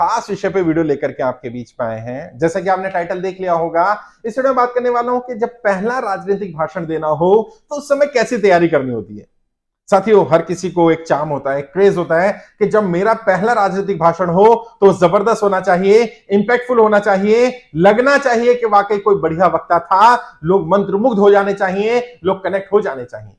खास विषय पे वीडियो लेकर के आपके बीच में आए हैं। जैसा कि आपने टाइटल देख लिया होगा, इस वीडियो में बात करने वाला हूं कि जब पहला राजनीतिक भाषण देना हो तो उस समय कैसी तैयारी करनी होती है। साथियों, हर किसी को एक चार्म होता है, क्रेज होता है कि जब मेरा पहला राजनीतिक भाषण हो तो जबरदस्त होना चाहिए, इंपैक्टफुल होना चाहिए, लगना चाहिए कि वाकई कोई बढ़िया वक्ता था, लोग मंत्रमुग्ध हो जाने चाहिए, लोग कनेक्ट हो जाने चाहिए।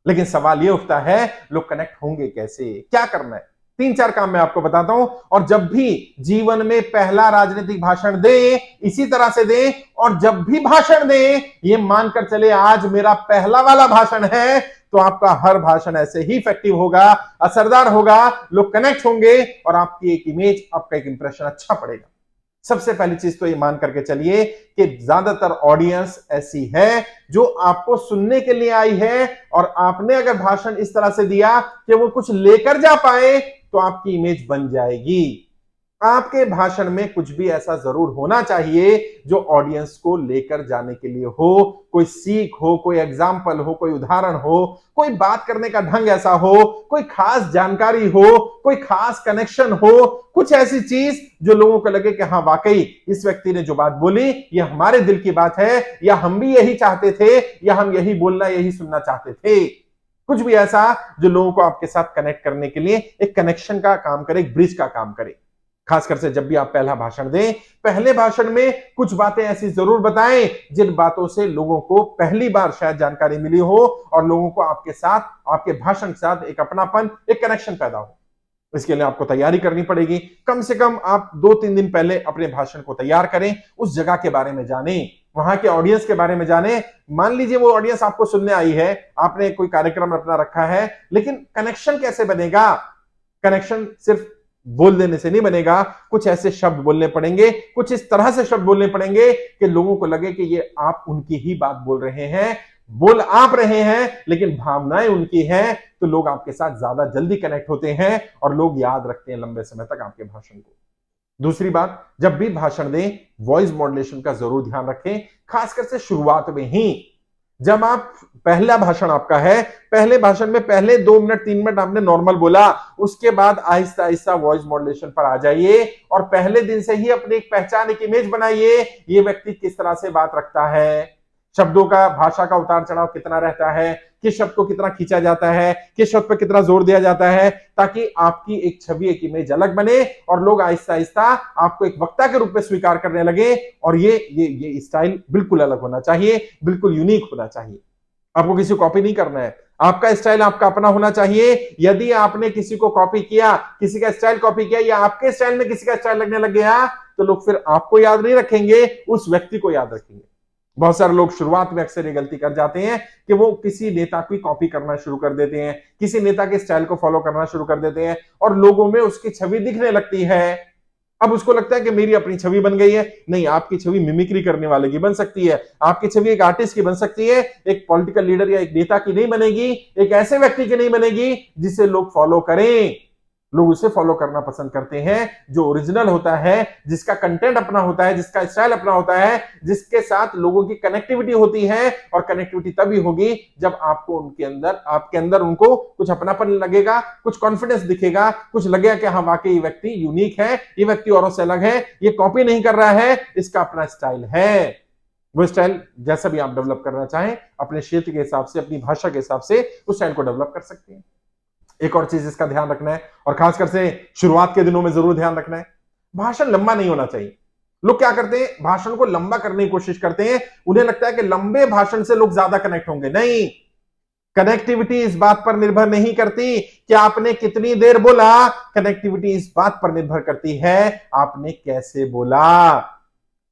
लेकिन सवाल यह उठता है, लोग कनेक्ट होंगे कैसे, क्या करना है? 3-4 काम मैं आपको बताता हूं। और जब भी जीवन में पहला राजनीतिक भाषण दें, इसी तरह से दें। और जब भी भाषण दें, ये मानकर चले आज मेरा पहला वाला भाषण है, तो आपका हर भाषण ऐसे ही इफेक्टिव होगा, असरदार होगा, लोग कनेक्ट होंगे और आपकी एक इमेज, आपका एक इंप्रेशन अच्छा पड़ेगा। सबसे पहली चीज तो ये मान करके चलिए कि ज्यादातर ऑडियंस ऐसी है जो आपको सुनने के लिए आई है, और आपने अगर भाषण इस तरह से दिया कि वो कुछ लेकर जा पाए तो आपकी इमेज बन जाएगी। आपके भाषण में कुछ भी ऐसा जरूर होना चाहिए जो ऑडियंस को लेकर जाने के लिए हो, कोई सीख हो, कोई एग्जाम्पल हो, कोई उदाहरण हो, कोई बात करने का ढंग ऐसा हो, कोई खास जानकारी हो, कोई खास कनेक्शन हो, कुछ ऐसी चीज जो लोगों को लगे कि हाँ वाकई इस व्यक्ति ने जो बात बोली ये हमारे दिल की बात है, या हम भी यही चाहते थे, या हम यही बोलना यही सुनना चाहते थे। कुछ भी ऐसा जो लोगों को आपके साथ कनेक्ट करने के लिए एक कनेक्शन का काम करे, एक ब्रिज का काम करे। खासकर से जब भी आप पहला भाषण दें, पहले भाषण में कुछ बातें ऐसी जरूर बताएं जिन बातों से लोगों को पहली बार शायद जानकारी मिली हो और लोगों को आपके साथ, आपके भाषण के साथ एक अपनापन, एक कनेक्शन पैदा हो। इसके लिए आपको तैयारी करनी पड़ेगी। कम से कम आप 2-3 दिन पहले अपने भाषण को तैयार करें, उस जगह के बारे में जानें, वहां के ऑडियंस के बारे में जानें। मान लीजिए वो ऑडियंस आपको सुनने आई है, आपने कोई कार्यक्रम अपना रखा है, लेकिन कनेक्शन कैसे बनेगा? कनेक्शन सिर्फ बोल देने से नहीं बनेगा, कुछ ऐसे शब्द बोलने पड़ेंगे, कुछ इस तरह से शब्द बोलने पड़ेंगे कि लोगों को लगे कि ये आप उनकी ही बात बोल रहे हैं, बोल आप रहे हैं, लेकिन भावनाएं उनकी हैं, तो लोग आपके साथ ज्यादा जल्दी कनेक्ट होते हैं और लोग याद रखते हैं लंबे समय तक आपके भाषण को। दूसरी बात, जब भी भाषण दें, वॉइस मॉड्यूलेशन का जरूर ध्यान रखें, खासकर से शुरुआत में ही। जब आप पहला भाषण आपका है, पहले भाषण में पहले 2 मिनट 3 मिनट आपने नॉर्मल बोला, उसके बाद आहिस्ता आहिस्ता वॉइस मॉड्यूलेशन पर आ जाइए और पहले दिन से ही अपनी एक पहचान, एक इमेज बनाइए। ये व्यक्ति किस तरह से बात रखता है, शब्दों का, भाषा का उतार चढ़ाव कितना रहता है, किस शब्द को कितना खींचा जाता है, किस शब्द पर कितना जोर दिया जाता है, ताकि आपकी एक छवि, एक इमेज अलग बने और लोग आहिस्ता आहिस्ता आपको एक वक्ता के रूप में स्वीकार करने लगे। और ये स्टाइल बिल्कुल अलग होना चाहिए, बिल्कुल यूनिक होना चाहिए। आपको किसी को कॉपी नहीं करना है, आपका स्टाइल आपका अपना होना चाहिए। यदि आपने किसी को कॉपी किया, किसी का स्टाइल कॉपी किया, या आपके स्टाइल में किसी का स्टाइल लगने लग गया, तो लोग फिर आपको याद नहीं रखेंगे, उस व्यक्ति को याद रखेंगे। बहुत सारे लोग शुरुआत में अक्सर ये गलती कर जाते हैं कि वो किसी नेता की कॉपी करना शुरू कर देते हैं, किसी नेता के स्टाइल को फॉलो करना शुरू कर देते हैं और लोगों में उसकी छवि दिखने लगती है। अब उसको लगता है कि मेरी अपनी छवि बन गई है। नहीं, आपकी छवि मिमिक्री करने वाले की बन सकती है, आपकी छवि एक आर्टिस्ट की बन सकती है, एक पॉलिटिकल लीडर या एक नेता की नहीं बनेगी, एक ऐसे व्यक्ति की नहीं बनेगी जिसे लोग फॉलो करें। लोग उसे फॉलो करना पसंद करते हैं जो ओरिजिनल होता है, जिसका कंटेंट अपना होता है, जिसका स्टाइल अपना होता है, जिसके साथ लोगों की कनेक्टिविटी होती है। और कनेक्टिविटी तभी होगी जब आपको उनके अंदर, आपके अंदर उनको कुछ अपनापन लगेगा, कुछ कॉन्फिडेंस दिखेगा, कुछ लगेगा कि हाँ वाकई ये व्यक्ति यूनिक है, ये व्यक्ति औरों से अलग है, ये कॉपी नहीं कर रहा है, इसका अपना स्टाइल है। वो स्टाइल जैसा भी आप डेवलप करना चाहें, अपने क्षेत्र के हिसाब से, अपनी भाषा के हिसाब से उस स्टाइल को डेवलप कर सकते हैं। एक और चीज इसका ध्यान रखना है, और खासकर से शुरुआत के दिनों में जरूर ध्यान रखना है, भाषण लंबा नहीं होना चाहिए। लोग क्या करते हैं, भाषण को लंबा करने की कोशिश करते हैं, उन्हें लगता है कि लंबे भाषण से लोग ज्यादा कनेक्ट होंगे। नहीं, कनेक्टिविटी इस बात पर निर्भर नहीं करती कि आपने कितनी देर बोला, कनेक्टिविटी इस बात पर निर्भर करती है आपने कैसे बोला,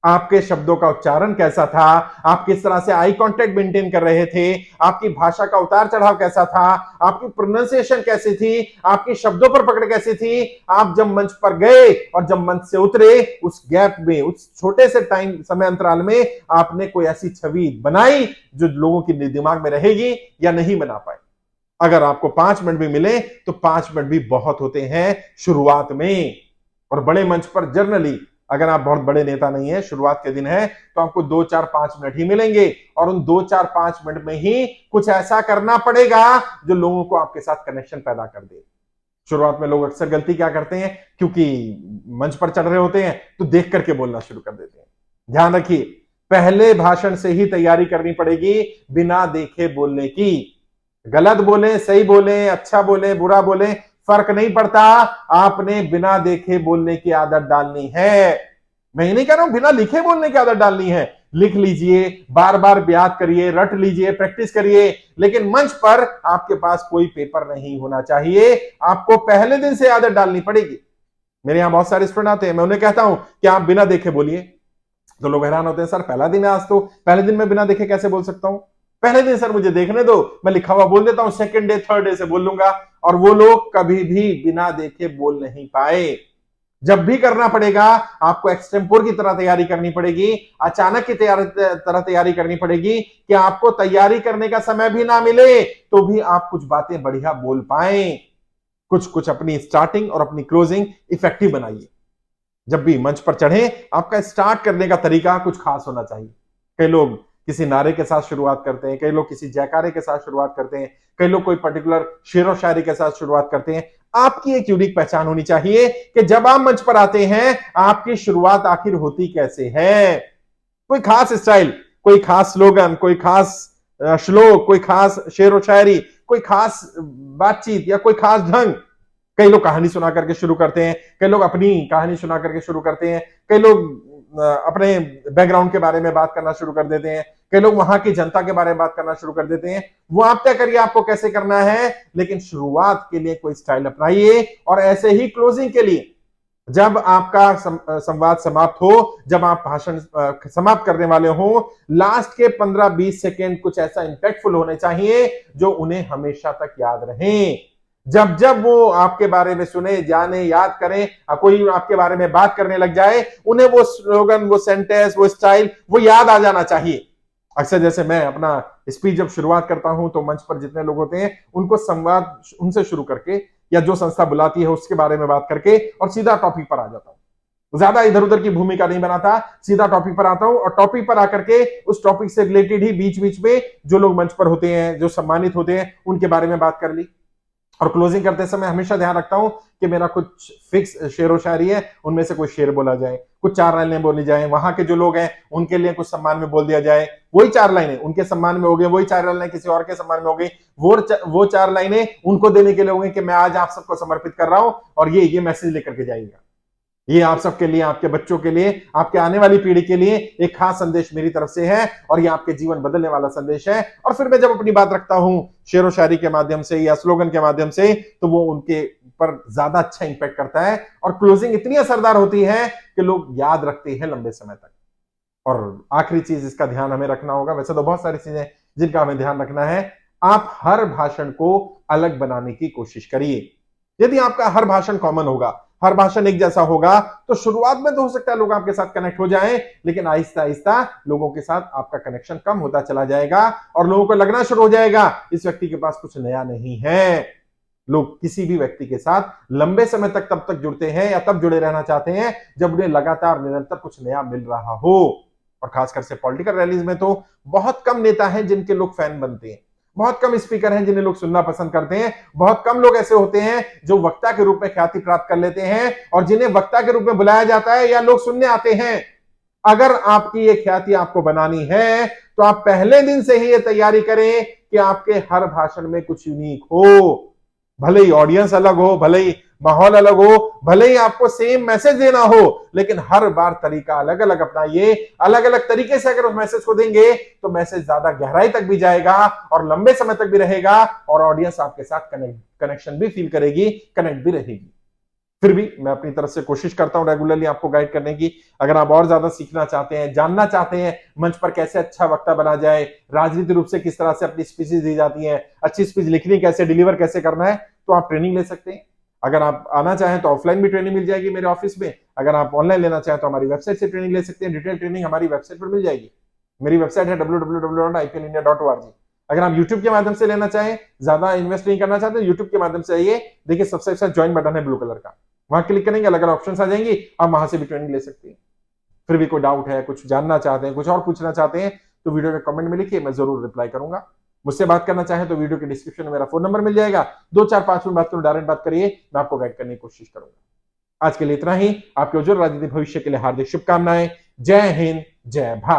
आपके शब्दों का उच्चारण कैसा था, आप किस तरह से आई कांटेक्ट मेंटेन कर रहे थे, आपकी भाषा का उतार चढ़ाव कैसा था, आपकी प्रोनाउंसिएशन कैसी थी, आपकी शब्दों पर पकड़ कैसी थी, आप जब मंच पर गए और जब मंच से उतरे, उस गैप में, उस छोटे से टाइम समय अंतराल में आपने कोई ऐसी छवि बनाई जो लोगों के दिमाग में रहेगी या नहीं बना पाए। अगर आपको 5 मिनट भी मिले तो 5 मिनट भी बहुत होते हैं शुरुआत में। और बड़े मंच पर जनरली अगर आप बहुत बड़े नेता नहीं है, शुरुआत के दिन है, तो आपको 2-4-5 मिनट ही मिलेंगे और उन 2-4-5 मिनट में ही कुछ ऐसा करना पड़ेगा जो लोगों को आपके साथ कनेक्शन पैदा कर दे। शुरुआत में लोग अक्सर गलती क्या करते हैं, क्योंकि मंच पर चढ़ रहे होते हैं तो देख करके बोलना शुरू कर देते हैं। ध्यान रखिए, पहले भाषण से ही तैयारी करनी पड़ेगी, बिना देखे बोलने की। गलत बोले, सही बोले, अच्छा बोले, बुरा बोले, फर्क नहीं पड़ता, आपने बिना देखे बोलने की आदत डालनी है। मैं ये नहीं कह रहा हूं बिना लिखे बोलने की आदत डालनी है, लिख लीजिए, बार बार याद करिए, रट लीजिए, प्रैक्टिस करिए, लेकिन मंच पर आपके पास कोई पेपर नहीं होना चाहिए। आपको पहले दिन से आदत डालनी पड़ेगी। मेरे यहां बहुत सारे स्टूडेंट आते हैं, मैं उन्हें कहता हूं कि आप बिना देखे बोलिए, तो लोग हैरान होते हैं, सर पहला दिन है आज, तो पहले दिन में बिना देखे कैसे बोल सकता हूं? पहले दिन सर मुझे देखने दो, मैं लिखा हुआ बोल देता हूं, सेकंड डे थर्ड डे से बोल लूंगा। और वो लोग कभी भी बिना देखे बोल नहीं पाए। जब भी करना पड़ेगा आपको एक्सटेम्पोर की तरह तैयारी करनी पड़ेगी, अचानक की तरह तैयारी करनी पड़ेगी, कि आपको तैयारी करने का समय भी ना मिले तो भी आप कुछ बातें बढ़िया बोल पाए। कुछ कुछ अपनी स्टार्टिंग और अपनी क्लोजिंग इफेक्टिव बनाइए। जब भी मंच पर चढ़े, आपका स्टार्ट करने का तरीका कुछ खास होना चाहिए। कई लोग किसी नारे के साथ शुरुआत करते हैं, कई लोग किसी जयकारे के साथ शुरुआत करते हैं, कई लोग कोई पर्टिकुलर शेर और शायरी के साथ शुरुआत करते हैं। आपकी एक यूनिक पहचान होनी चाहिए कि जब आप मंच पर आते हैं, आपकी शुरुआत आखिर होती कैसे है। कोई खास स्टाइल, कोई खास स्लोगन, कोई खास श्लोक, कोई खास शेर और शायरी, कोई खास बातचीत या कोई खास ढंग। कई लोग कहानी सुना करके शुरू करते हैं, कई लोग अपनी कहानी सुना करके शुरू करते हैं, कई लोग अपने बैकग्राउंड के बारे में बात करना शुरू कर देते हैं, कई लोग वहां की जनता के बारे में बात करना शुरू कर देते हैं। वो आप तय करिए आपको कैसे करना है, लेकिन शुरुआत के लिए कोई स्टाइल अपनाइए। और ऐसे ही क्लोजिंग के लिए, जब आपका संवाद समाप्त हो, जब आप भाषण समाप्त करने वाले हो, लास्ट के 15-20 सेकेंड कुछ ऐसा इंपैक्टफुल होने चाहिए जो उन्हें हमेशा तक याद रहे। जब जब वो आपके बारे में सुने, जाने, याद करें, कोई आपके बारे में बात करने लग जाए, उन्हें वो स्लोगन, वो सेंटेंस, वो स्टाइल, वो याद आ जाना चाहिए। अक्सर जैसे मैं अपना स्पीच जब शुरुआत करता हूं, तो मंच पर जितने लोग होते हैं उनको संवाद उनसे शुरू करके, या जो संस्था बुलाती है उसके बारे में बात करके, और सीधा टॉपिक पर आ जाता हूं। ज्यादा इधर उधर की भूमिका नहीं बनाता, सीधा टॉपिक पर आता हूं, और टॉपिक पर आकर के उस टॉपिक से रिलेटेड ही बीच बीच में जो लोग मंच पर होते हैं, जो सम्मानित होते हैं, उनके बारे में बात कर ली। और क्लोजिंग करते समय हमेशा ध्यान रखता हूं कि मेरा कुछ फिक्स शेर व शायरी है, उनमें से कोई शेर बोला जाए, कुछ 4 लाइनें बोली जाए, वहां के जो लोग हैं उनके लिए कुछ सम्मान में बोल दिया जाए, वही 4 लाइनें उनके सम्मान में हो गई, वही 4 लाइनें किसी और के सम्मान में हो गई, वो 4 लाइनें उनको देने के लिए होंगे कि मैं आज आप सबको समर्पित कर रहा हूं, और ये मैसेज लेकर के जाइएगा। ये आप सबके लिए, आपके बच्चों के लिए, आपके आने वाली पीढ़ी के लिए एक खास संदेश मेरी तरफ से है, और ये आपके जीवन बदलने वाला संदेश है। और फिर मैं जब अपनी बात रखता हूं शेर व शायरी के माध्यम से या स्लोगन के माध्यम से, तो वो उनके पर ज्यादा अच्छा इंपैक्ट करता है, और क्लोजिंग इतनी असरदार होती है कि लोग याद रखते हैं लंबे समय तक। और आखिरी चीज, इसका ध्यान हमें रखना होगा, वैसे तो बहुत सारी चीजें जिनका हमें ध्यान रखना है, आप हर भाषण को अलग बनाने की कोशिश करिए। यदि आपका हर भाषण कॉमन होगा, हर भाषण एक जैसा होगा, तो शुरुआत में तो हो सकता है लोग आपके साथ कनेक्ट हो जाएं, लेकिन आहिस्ता आहिस्ता लोगों के साथ आपका कनेक्शन कम होता चला जाएगा, और लोगों को लगना शुरू हो जाएगा इस व्यक्ति के पास कुछ नया नहीं है। लोग किसी भी व्यक्ति के साथ लंबे समय तक तब तक जुड़ते हैं या तब जुड़े रहना चाहते हैं जब उन्हें लगातार निरंतर कुछ नया मिल रहा हो। और खासकर से पॉलिटिकल रैलीज में तो बहुत कम नेता हैं जिनके लोग फैन बनते हैं, बहुत कम स्पीकर हैं जिन्हें लोग सुनना पसंद करते हैं, बहुत कम लोग ऐसे होते हैं जो वक्ता के रूप में ख्याति प्राप्त कर लेते हैं और जिन्हें वक्ता के रूप में बुलाया जाता है या लोग सुनने आते हैं। अगर आपकी ये ख्याति आपको बनानी है तो आप पहले दिन से ही ये तैयारी करें कि आपके हर भाषण में कुछ यूनिक हो। भले ही ऑडियंस अलग हो, भले ही माहौल अलग हो, भले ही आपको सेम मैसेज देना हो, लेकिन हर बार तरीका अलग अलग अपनाइए। अलग अलग तरीके से अगर उस मैसेज को देंगे तो मैसेज ज्यादा गहराई तक भी जाएगा और लंबे समय तक भी रहेगा, और ऑडियंस आपके साथ कनेक्शन भी फील करेगी, कनेक्ट भी रहेगी। फिर भी मैं अपनी तरफ से कोशिश करता हूं रेगुलरली आपको गाइड करने की। अगर आप और ज्यादा सीखना चाहते हैं, जानना चाहते हैं मंच पर कैसे अच्छा वक्ता बना जाए, राजनीतिक रूप से किस तरह से अपनी स्पीचेस दी जाती हैं, अच्छी स्पीच लिखनी कैसे, डिलीवर कैसे करना है, तो आप ट्रेनिंग ले सकते हैं। अगर आप आना चाहें तो ऑफलाइन भी ट्रेनिंग मिल जाएगी मेरे ऑफिस में। अगर आप ऑनलाइन लेना चाहें तो हमारी वेबसाइट से ट्रेनिंग ले सकते हैं। डिटेल ट्रेनिंग हमारी वेबसाइट पर मिल जाएगी। मेरी वेबसाइट है www.iplindia.org। अगर आप यूट्यूब के माध्यम से लेना चाहें, ज्यादा इन्वेस्ट नहीं करना चाहते, यूट्यूब के माध्यम से आइए, देखिए सबसे अच्छा ज्वाइन बटन है ब्लू कलर का, वहां क्लिक करेंगे, अलग अलग ऑप्शन आ जाएंगी, आप वहां से भी ट्रेनिंग ले सकते हैं। फिर भी कोई डाउट है, कुछ जानना चाहते हैं, कुछ और पूछना चाहते हैं, तो वीडियो के कमेंट में लिखिए, मैं जरूर रिप्लाई करूंगा। मुझसे बात करना चाहे तो वीडियो के डिस्क्रिप्शन में मेरा फोन नंबर मिल जाएगा। 2-4-5 मिनट बात करूं, डायरेक्ट बात करिए, मैं आपको गाइड करने की कोशिश करूंगा। आज के लिए इतना ही। आपके उज्जवल राजनीतिक भविष्य के लिए हार्दिक शुभकामनाएं। जय हिंद, जय भारत।